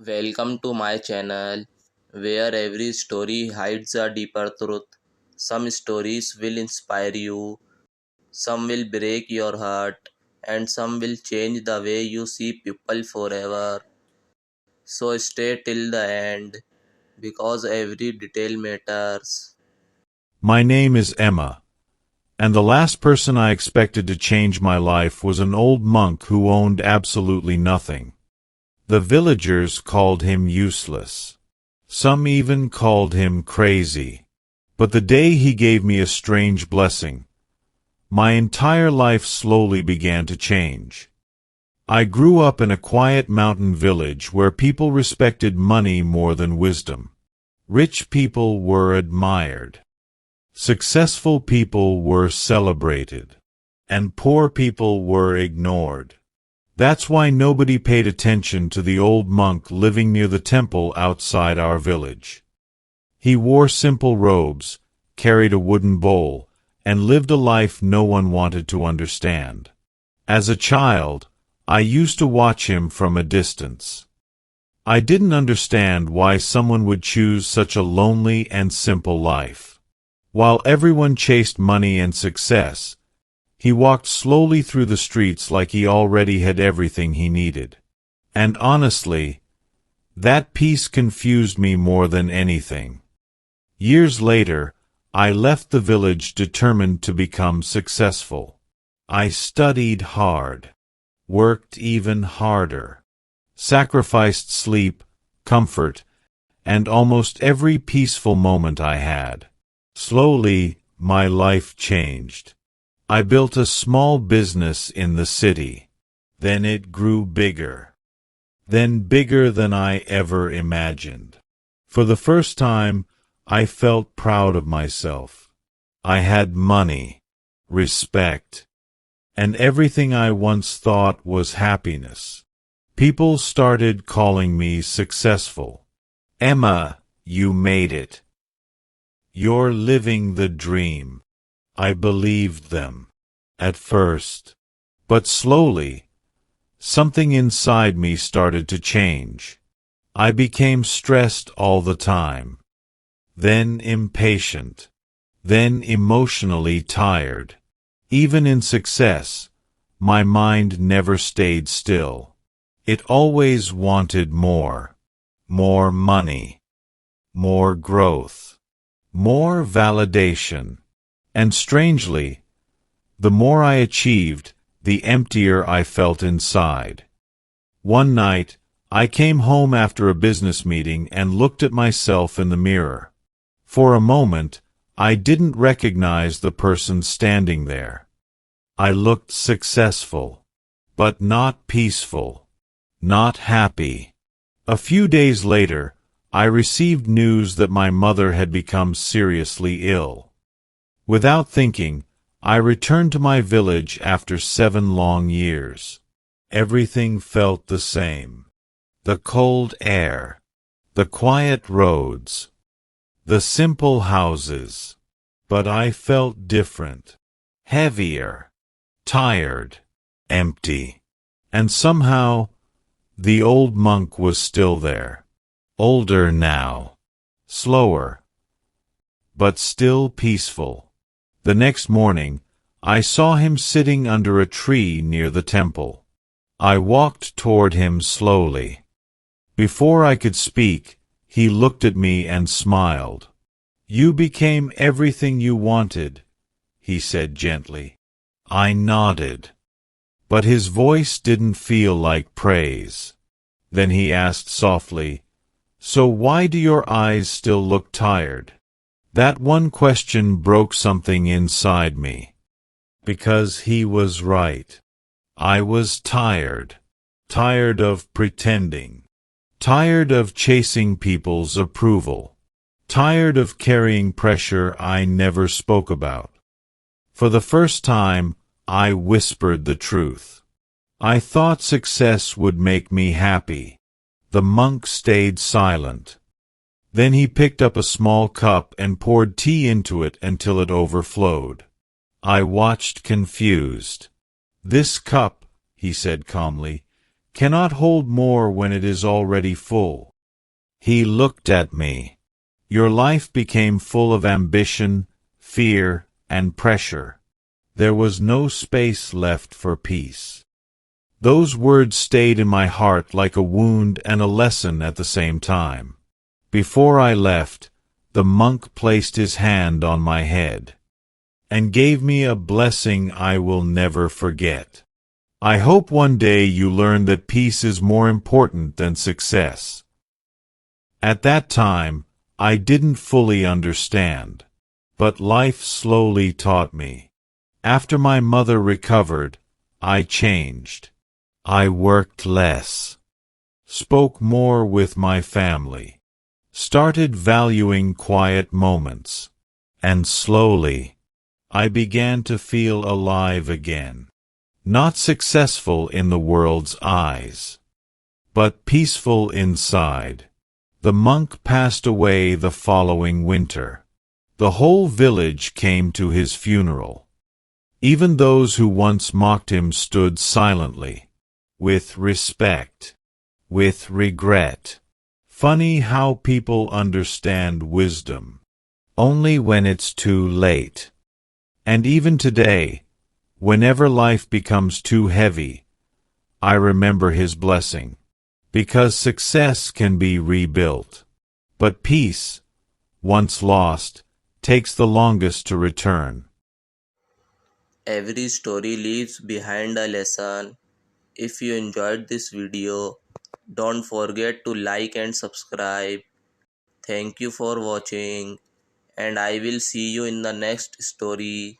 Welcome to my channel where every story hides a deeper truth. Some stories will inspire you, some will break your heart, and some will change the way you see people forever. So stay till the end because every detail matters. My name is Emma, and the last person I expected to change my life was an old monk who owned absolutely nothing. The villagers called him useless. Some even called him crazy. But the day he gave me a strange blessing, my entire life slowly began to change. I grew up in a quiet mountain village where people respected money more than wisdom. Rich people were admired. Successful people were celebrated, and poor people were ignored. That's why nobody paid attention to the old monk living near the temple outside our village. He wore simple robes, carried a wooden bowl, and lived a life no one wanted to understand. As a child, I used to watch him from a distance. I didn't understand why someone would choose such a lonely and simple life. While everyone chased money and success, he walked slowly through the streets like he already had everything he needed. And honestly, that peace confused me more than anything. Years later, I left the village determined to become successful. I studied hard, worked even harder, sacrificed sleep, comfort, and almost every peaceful moment I had. Slowly, my life changed. I built a small business in the city. Then it grew bigger. Then bigger than I ever imagined. For the first time, I felt proud of myself. I had money, respect, and everything I once thought was happiness. People started calling me successful. Emma, you made it. You're living the dream. I believed them. At first. But slowly, something inside me started to change. I became stressed all the time. Then impatient. Then emotionally tired. Even in success, my mind never stayed still. It always wanted more. More money. More growth. More validation. And strangely, the more I achieved, the emptier I felt inside. One night, I came home after a business meeting and looked at myself in the mirror. For a moment, I didn't recognize the person standing there. I looked successful, but not peaceful, not happy. A few days later, I received news that my mother had become seriously ill. Without thinking, I returned to my village after 7 long years. Everything felt the same. The cold air, the quiet roads, the simple houses. But I felt different. Heavier, tired, empty. And somehow, the old monk was still there. Older now, slower, but still peaceful. The next morning, I saw him sitting under a tree near the temple. I walked toward him slowly. Before I could speak, he looked at me and smiled. "You became everything you wanted," he said gently. I nodded, but his voice didn't feel like praise. Then he asked softly, "So why do your eyes still look tired?" That one question broke something inside me. Because he was right. I was tired. Tired of pretending. Tired of chasing people's approval. Tired of carrying pressure I never spoke about. For the first time, I whispered the truth. I thought success would make me happy. The monk stayed silent. Then he picked up a small cup and poured tea into it until it overflowed. I watched confused. "This cup," he said calmly, cannot hold more when it is already full. He looked at me. Your life became full of ambition, fear, and pressure. There was no space left for peace. Those words stayed in my heart like a wound and a lesson at the same time. Before I left, the monk placed his hand on my head and gave me a blessing I will never forget. I hope one day you learn that peace is more important than success. At that time, I didn't fully understand, but life slowly taught me. After my mother recovered, I changed. I worked less, spoke more with my family, started valuing quiet moments, and slowly, I began to feel alive again. Not successful in the world's eyes, but peaceful inside. The monk passed away the following winter. The whole village came to his funeral. Even those who once mocked him stood silently, with respect, with regret. Funny how people understand wisdom only when it's too late. And even today, whenever life becomes too heavy, I remember his blessing. Because success can be rebuilt. But peace, once lost, takes the longest to return. Every story leaves behind a lesson. If you enjoyed this video, don't forget to like and subscribe. Thank you for watching, and I will see you in the next story.